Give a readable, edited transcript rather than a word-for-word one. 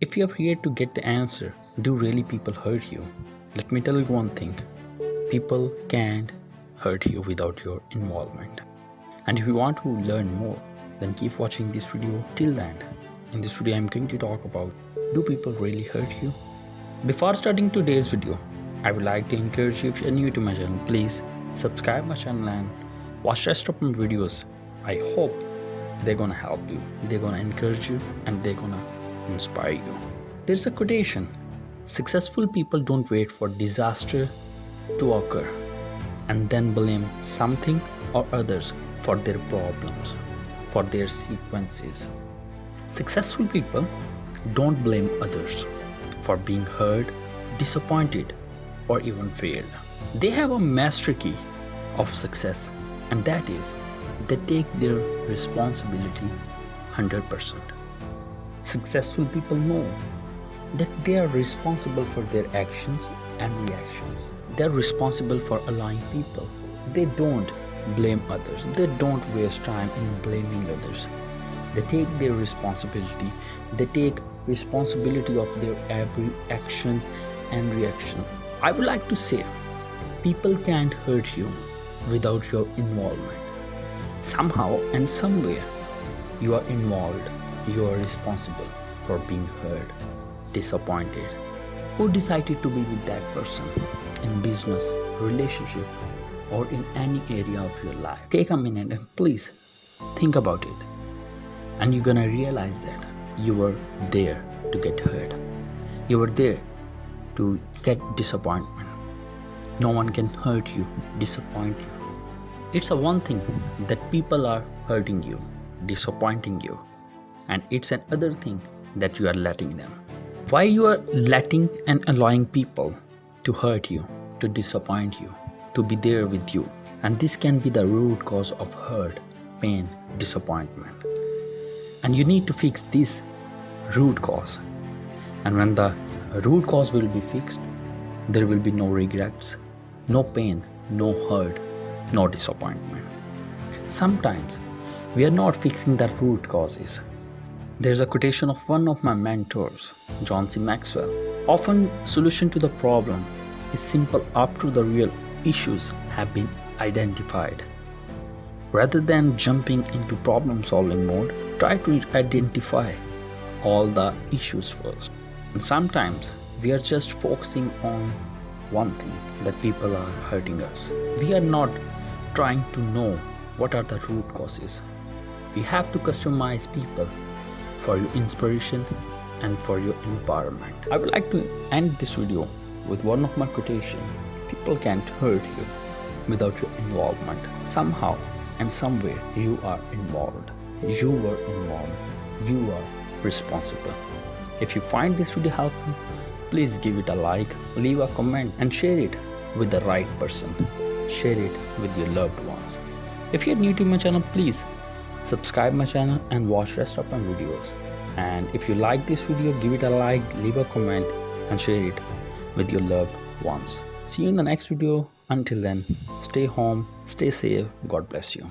If you are here to get the answer, do really people hurt you? Let me tell you one thing. People can't hurt you without your involvement. And if you want to learn more, then keep watching this video till the end. In this video, I'm going to talk about, do people really hurt you? Before starting today's video, I would like to encourage you, if you're new to my channel, please subscribe my channel and watch rest of my videos. I hope they're gonna help you, they're gonna encourage you, and they're gonna inspire you. There's a quotation: successful people don't wait for disaster to occur and then blame something or others for their problems, for their sequences. Successful people don't blame others for being hurt, disappointed, or even failed. They have a master key of success, and that is they take their responsibility 100%. Successful people know that they are responsible for their actions and reactions. They are responsible for allowing people. They don't blame others. They don't waste time in blaming others. They take their responsibility. They take responsibility of their every action and reaction. I would like to say, people can't hurt you without your involvement. Somehow and somewhere, you are involved. You are responsible for being hurt, disappointed. Who decided to be with that person in business, relationship, or in any area of your life? Take a minute and please think about it. And you're gonna realize that you were there to get hurt. You were there to get disappointment. No one can hurt you, disappoint you. It's a one thing that people are hurting you, disappointing you, and it's another thing that you are letting them. Why you are letting and allowing people to hurt you, to disappoint you, to be there with you, and this can be the root cause of hurt, pain, disappointment. And you need to fix this root cause. And when the root cause will be fixed, there will be no regrets, no pain, no hurt, no disappointment. Sometimes we are not fixing the root causes. There's a quotation of one of my mentors, John C. Maxwell. Often, solution to the problem is simple after the real issues have been identified. Rather than jumping into problem-solving mode, try to identify all the issues first. And sometimes we are just focusing on one thing, that people are hurting us. We are not trying to know what are the root causes. We have to customize people for your inspiration and for your empowerment. I would like to end this video with one of my quotations: people can't hurt you without your involvement. Somehow and somewhere you are involved. You were involved. You are responsible. If you find this video helpful, please give it a like, leave a comment, and share it with the right person. Share it with your loved ones. If you're new to my channel, please subscribe my channel and watch rest of my videos. And if you like this video, give it a like, leave a comment, and share it with your loved ones. See you in the next video. Until then, stay home, stay safe. God bless you.